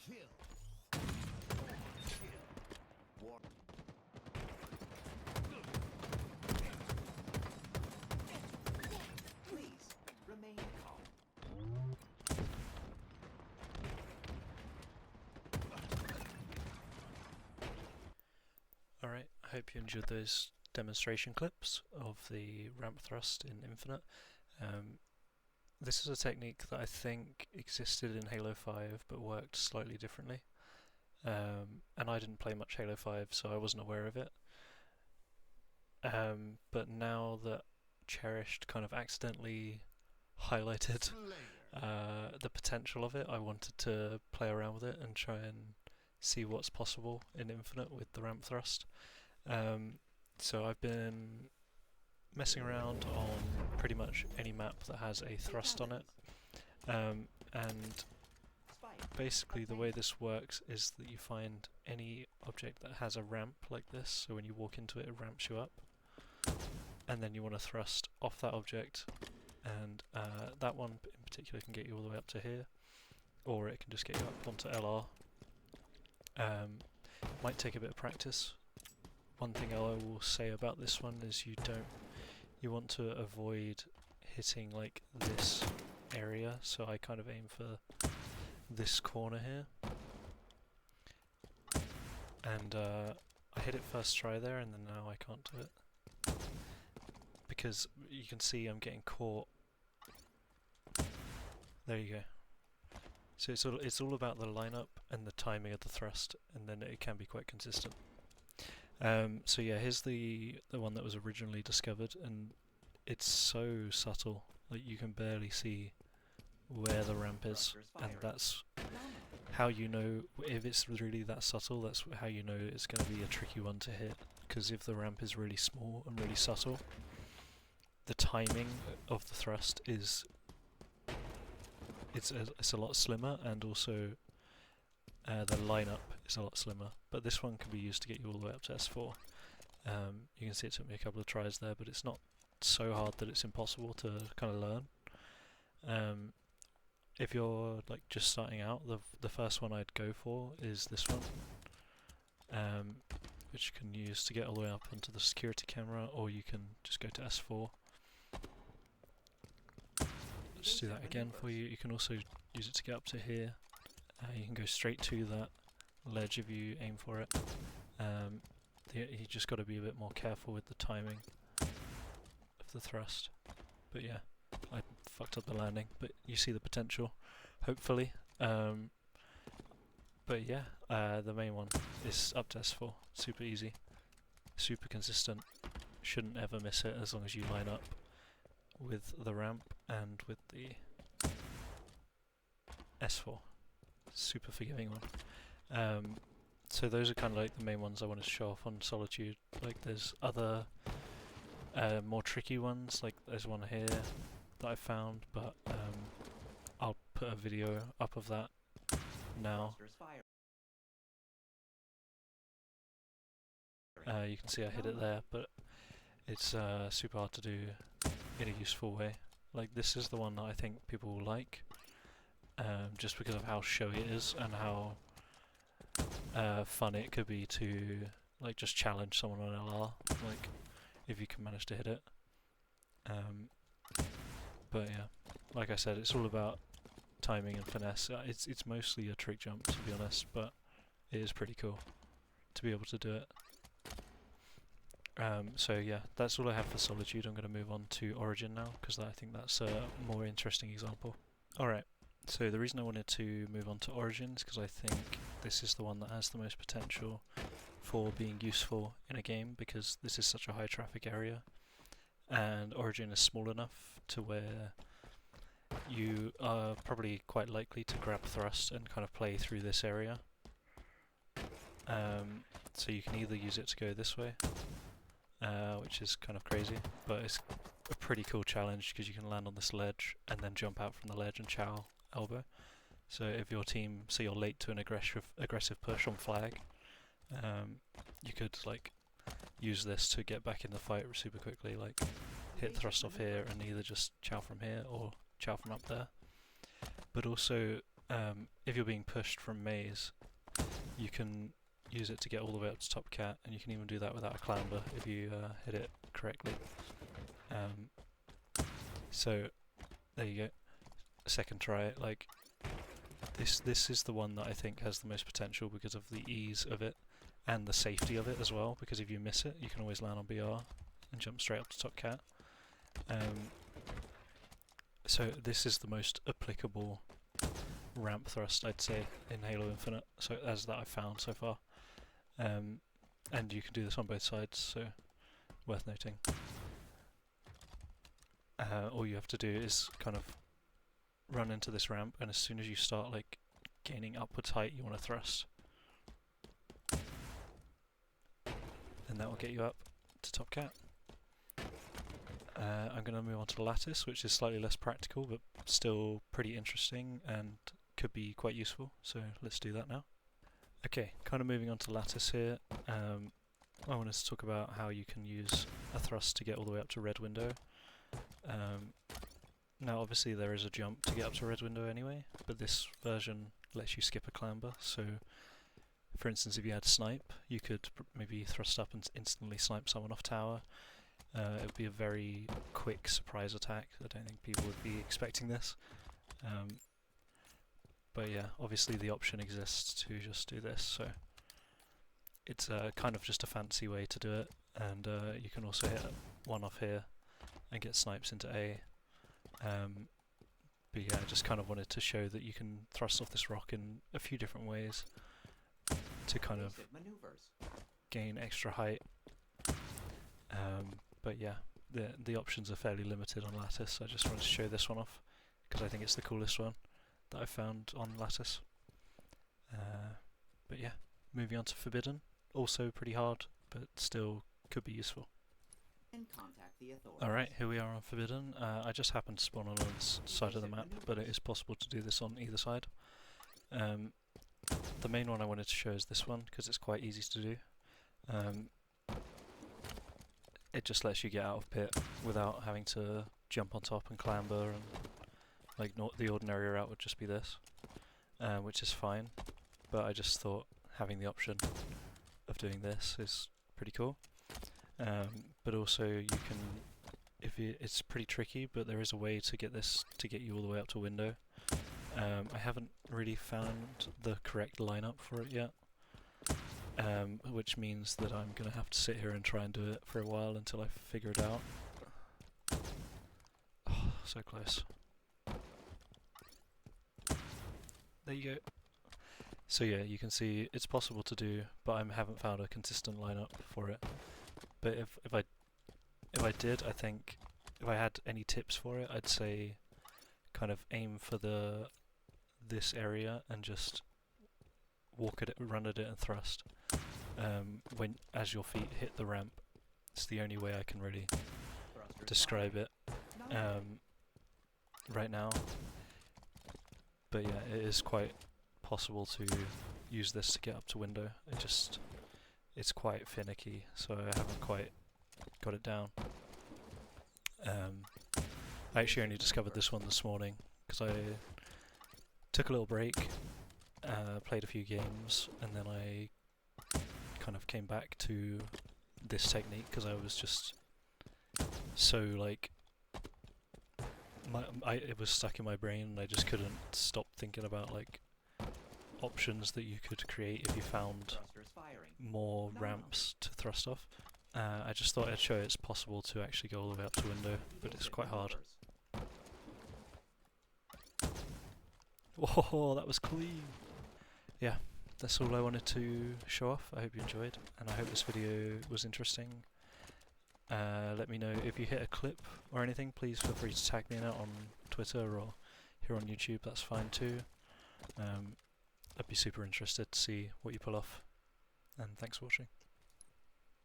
Please remain calm. Alright, I hope you enjoyed those demonstration clips of the ramp thrust in Infinite. This is a technique that I think existed in Halo 5 but worked slightly differently. And I didn't play much Halo 5, so I wasn't aware of it. But now that Cherished kind of accidentally highlighted the potential of it, I wanted to play around with it and try and see what's possible in Infinite with the ramp thrust. So I've been messing around on pretty much any map that has a thrust on it, and basically the way this works is that you find any object that has a ramp like this, so when you walk into it, it ramps you up, and then you want to thrust off that object, and that one in particular can get you all the way up to here, or it can just get you up onto LR. Might take a bit of practice. One thing I will say about this one is you want to avoid hitting like this area, so I kind of aim for this corner here, and I hit it first try there, and then now I can't do it because you can see I'm getting caught. There you go. So it's all about the lineup and the timing of the thrust, and then it can be quite consistent. So yeah, here's the one that was originally discovered, and it's so subtle, like you can barely see where the ramp is, and that's how you know if it's really that subtle. That's how you know it's going to be a tricky one to hit, because if the ramp is really small and really subtle, the timing of the thrust is it's a lot slimmer, and also the lineup is a lot slimmer. But this one can be used to get you all the way up to S4. You can see it took me a couple of tries there, but it's not so hard that it's impossible to kind of learn. If you're like just starting out, the first one I'd go for is this one, which you can use to get all the way up onto the security camera, or you can just go to S4. Just do that again for you. You can also use it to get up to here. You can go straight to that ledge if you aim for it. You just got to be a bit more careful with the timing of the thrust. But yeah, I fucked up the landing, but you see the potential, hopefully. But yeah, the main one is up to S4. Super easy, super consistent. Shouldn't ever miss it as long as you line up with the ramp and with the S4. Super forgiving one. So those are kind of like the main ones I wanted to show off on Solitude. Like there's other more tricky ones, like there's one here that I found, but I'll put a video up of that now. You can see I hit it there, but it's super hard to do in a useful way. Like this is the one that I think people will like, just because of how showy it is and how fun it could be to like just challenge someone on LR, like if you can manage to hit it. But yeah, like I said, it's all about timing and finesse. It's mostly a trick jump, to be honest, but it is pretty cool to be able to do it. So yeah, that's all I have for Solitude. I'm going to move on to Origin now, because I think that's a more interesting example. Alright, so the reason I wanted to move on to Origin is because I think this is the one that has the most potential for being useful in a game, because this is such a high traffic area, and Origin is small enough to where you are probably quite likely to grab thrust and kind of play through this area. So you can either use it to go this way, which is kind of crazy, but it's a pretty cool challenge because you can land on this ledge and then jump out from the ledge and chow elbow. So if your team, say you're late to an aggressive push on flag, you could like use this to get back in the fight super quickly, like hit thrust off here and either just chow from here or chow from up there. But also if you're being pushed from maze, you can use it to get all the way up to top cat, and you can even do that without a clamber if you hit it correctly. So there you go. Second try. Like this is the one that I think has the most potential because of the ease of it and the safety of it as well. Because if you miss it, you can always land on BR and jump straight up to top cat. So this is the most applicable ramp thrust, I'd say, in Halo Infinite, so as that I've found so far. And you can do this on both sides, so worth noting. All you have to do is kind of run into this ramp, and as soon as you start like gaining upwards height, you want to thrust. And that will get you up to top cat. I'm going to move on to the lattice, which is slightly less practical, but still pretty interesting and could be quite useful, so let's do that now. Okay, kind of moving on to lattice here. I wanted to talk about how you can use a thrust to get all the way up to red window. Now obviously there is a jump to get up to red window anyway, but this version lets you skip a clamber, so for instance if you had snipe, you could maybe thrust up and instantly snipe someone off tower. It would be a very quick surprise attack. I don't think people would be expecting this. But yeah, obviously the option exists to just do this, so it's kind of just a fancy way to do it, and you can also hit one off here and get snipes into A. But yeah, I just kind of wanted to show that you can thrust off this rock in a few different ways to kind of gain extra height. But yeah, the options are fairly limited on lattice. I just wanted to show this one off because I think it's the coolest one that I've found on lattice. But yeah, moving on to forbidden, also pretty hard, but still could be useful. Alright, here we are on forbidden. I just happened to spawn on this side of the map, but it is possible to do this on either side. The main one I wanted to show is this one because it's quite easy to do. It just lets you get out of pit without having to jump on top and clamber, and like the ordinary route would just be this, which is fine, but I just thought having the option of doing this is pretty cool. But also you can, it's pretty tricky, but there is a way to get this to get you all the way up to window. I haven't really found the correct lineup for it yet. Which means that I'm going to have to sit here and try and do it for a while until I figure it out. Oh, so close. There you go. So yeah, you can see it's possible to do, but I haven't found a consistent lineup for it. But if I did, I think if I had any tips for it, I'd say kind of aim for this area and just walk at it, run at it, and thrust. As your feet hit the ramp, it's the only way I can really describe it right now. But yeah, it is quite possible to use this to get up to window. It's quite finicky, so I haven't quite got it down. I actually only discovered this one this morning because I took a little break, played a few games, and then I kind of came back to this technique because I was just so like it was stuck in my brain, and I just couldn't stop thinking about like options that you could create if you found more ramps to thrust off. I just thought I'd show it's possible to actually go all the way up to window, but it's quite hard. Whoa, that was clean! Yeah, that's all I wanted to show off. I hope you enjoyed, and I hope this video was interesting. Let me know if you hit a clip or anything. Please feel free to tag me in it on Twitter or here on YouTube, that's fine too. I'd be super interested to see what you pull off, and thanks for watching.